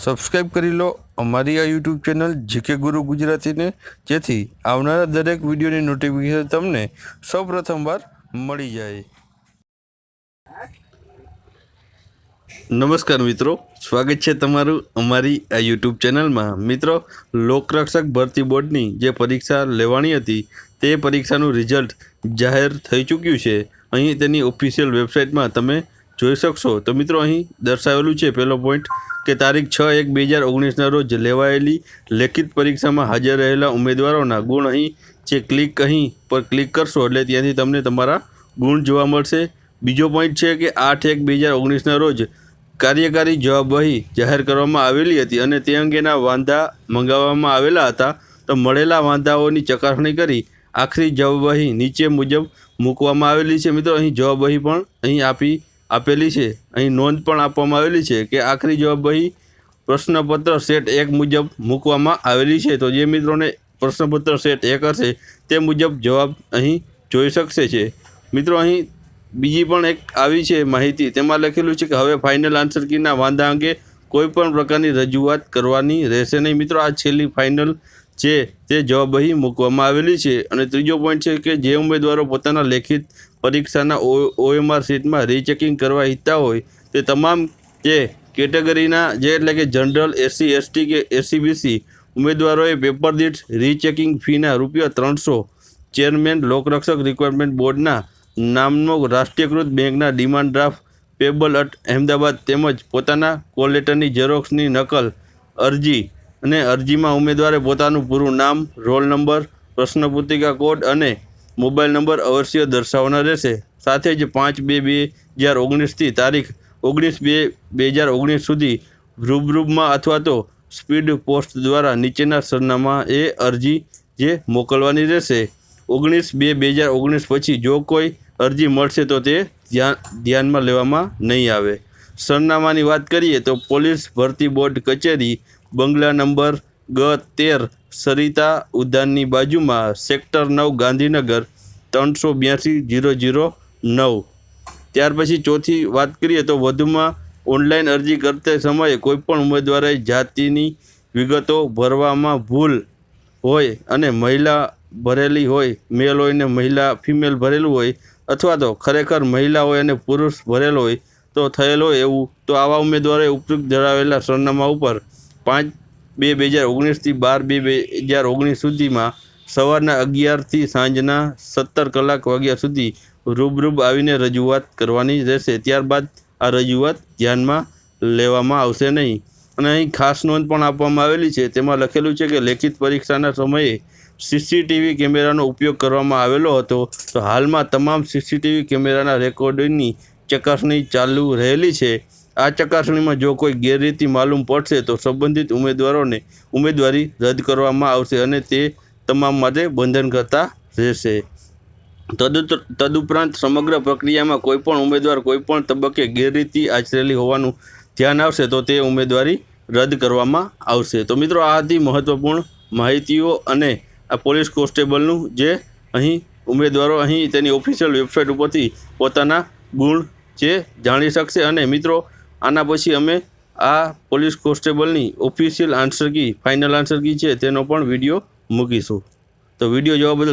Subscribe કરી લો અમારી આ યુટ્યુબ ચેનલ જીકે ગુરુ ગુજરાતીને, જેથી આવનારા દરેક વિડીયોની નોટિફિકેશન તમને સૌપ્રથમવાર મળી જાય. નમસ્કાર મિત્રો, સ્વાગત છે તમારું અમારી આ યુટ્યુબ ચેનલમાં. મિત્રો, લોકરક્ષક ભરતી બોર્ડની જે પરીક્ષા લેવાની હતી તે પરીક્ષાનું રિઝલ્ટ જાહેર થઈ ચૂક્યું છે. અહીં તેની ઓફિશિયલ વેબસાઇટમાં તમે જોઈ શકશો. તો મિત્રો, અહીં દર્શાવેલું છે પહેલો પોઈન્ટ કે તારીખ 6/1/2019ના રોજ લેવાયેલી લેખિત પરીક્ષામાં હાજર રહેલા ઉમેદવારોના ગુણ અહીં અહીં પર ક્લિક કરશો એટલે ત્યાંથી તમને તમારા ગુણ જોવા મળશે. બીજો પોઈન્ટ છે કે 8/1/2019ના રોજ કાર્યકારી જવાબવહી જાહેર કરવામાં આવેલી હતી અને તે અંગેના વાંધા મંગાવવામાં આવેલા હતા. તો મળેલા વાંધાઓની ચકાસણી કરી આખરી જવાબવહી નીચે મુજબ મૂકવામાં આવેલી છે. મિત્રો, અહીં જવાબવહી પણ અહીં આપેલી છે. અહીં નોંધ પણ આપવામાં આવેલી છે કે આખરી જવાબવહી પ્રશ્નપત્ર સેટ 1 મુજબ મૂકવામાં આવેલી છે. તો જે મિત્રોને પ્રશ્નપત્ર સેટ 1 હશે તે મુજબ જવાબ અહીં જોઈ શકશે છે. મિત્રો, અહીં બીજી પણ એક આવી છે માહિતી, તેમાં લખેલું છે કે હવે ફાઇનલ આન્સર કીના વાંધા અંગે કોઈ પણ પ્રકારની રજૂઆત કરવાની રહેશે નહીં. મિત્રો, આ છેલ્લી ફાઇનલ છે તે જવાબવહી મૂકવામાં આવેલી છે. અને ત્રીજો પોઈન્ટ છે કે જે ઉમેદવારો પોતાના લેખિત પરીક્ષાના OMR શીટમાં રીચેકિંગ કરવા ઈચ્છતા હોય તે તમામ જે કેટેગરીના એટલે કે જનરલ, SC ST કે SC BC ઉમેદવારોએ પેપર દીઠ રીચેકિંગ ફીના ₹300 ચેરમેન લોકરક્ષક રિક્વાયરમેન્ટ બોર્ડના નામનો રાષ્ટ્રીયકૃત બેંકના demand draft payable at Ahmedabad તેમજ પોતાના કોલ લેટરની ઝેરોક્સની નકલ, અરજી અને અરજીમાં ઉમેદવારે પોતાનું પૂરું નામ, રોલ નંબર, પ્રશ્નપત્રિકા કોડ અને મોબાઈલ નંબર અવશ્ય દર્શાવવાના રહેશે. સાથે જ 5/2/2019થી તારીખ 19/2/2019 સુધી રૂબરૂમાં અથવા તો સ્પીડ પોસ્ટ દ્વારા નીચેના સરનામાએ અરજી મોકલવાની રહેશે. 19/2/2019 પછી જો કોઈ અરજી મળશે તો તે ધ્યાનમાં લેવામાં નહીં આવે. સરનામાની વાત કરીએ તો પોલીસ ભરતી બોર્ડ કચેરી, બંગલા નંબર G13, સરિતા ઉદ્યાનની બાજુમાં, સેક્ટર 9, ગાંધીનગર 382-009. ત્યાર પછી ચોથી વાત કરીએ તો વધુમાં ઓનલાઈન અરજી કરતા સમયે કોઈપણ ઉમેદવારે જાતિની વિગતો ભરવામાં ભૂલ હોય અને મહિલા ભરેલી હોય, મેલ હોય ને ફિમેલ ભરેલું હોય, અથવા તો ખરેખર મહિલા હોય અને પુરુષ ભરેલો હોય તો થયેલ હોય એવું, તો આવા ઉમેદવારોએ ઉપયુક્ત ધરાવેલા સરનામા ઉપર 5/2/2019 થી 12/2/2019 સુધીમાં સવારના 11 થી સાંજના 17 વાગ્યા સુધી રૂબરૂ આવીને રજૂઆત કરવાની રહેશે. ત્યારબાદ આ રજૂઆત ધ્યાનમાં લેવામાં આવશે નહીં. અને અહીં ખાસ નોંધ પણ આપવામાં આવેલી છે, તેમાં લખેલું છે કે લેખિત પરીક્ષાના સમયે CCTV કેમેરાનો ઉપયોગ કરવામાં આવેલો હતો. તો હાલમાં તમામ CCTV કેમેરાના રેકોર્ડિંગની ચકાસણી ચાલુ રહેલી છે. આ ચકાસણીમાં જો કોઈ ગેરરીતિ માલુમ પડશે તો સંબંધિત ઉમેદવારોને ઉમેદવારી રદ કરવામાં આવશે અને તે તમામ માટે બંધનકર્તા રહેશે. તદુપરાંત સમગ્ર પ્રક્રિયામાં કોઈપણ ઉમેદવાર કોઈપણ તબક્કે ગેરરીતિ આચરેલી હોવાનું ધ્યાન આવશે તો તે ઉમેદવારી રદ કરવામાં આવશે. તો મિત્રો, આ હતી મહત્ત્વપૂર્ણ માહિતીઓ અને આ પોલીસ કોન્સ્ટેબલનું જે અહીં ઉમેદવારો અહીં તેની ઓફિશિયલ વેબસાઇટ ઉપરથી પોતાના ગુણ જાણી શકશે. અને મિત્રો, આના પછી અમે આ પોલીસ કોન્સ્ટેબલની official answer key, final answer key છે તેનો પણ વિડીયો મૂકીશું. તો વિડીયો જોવા બદલ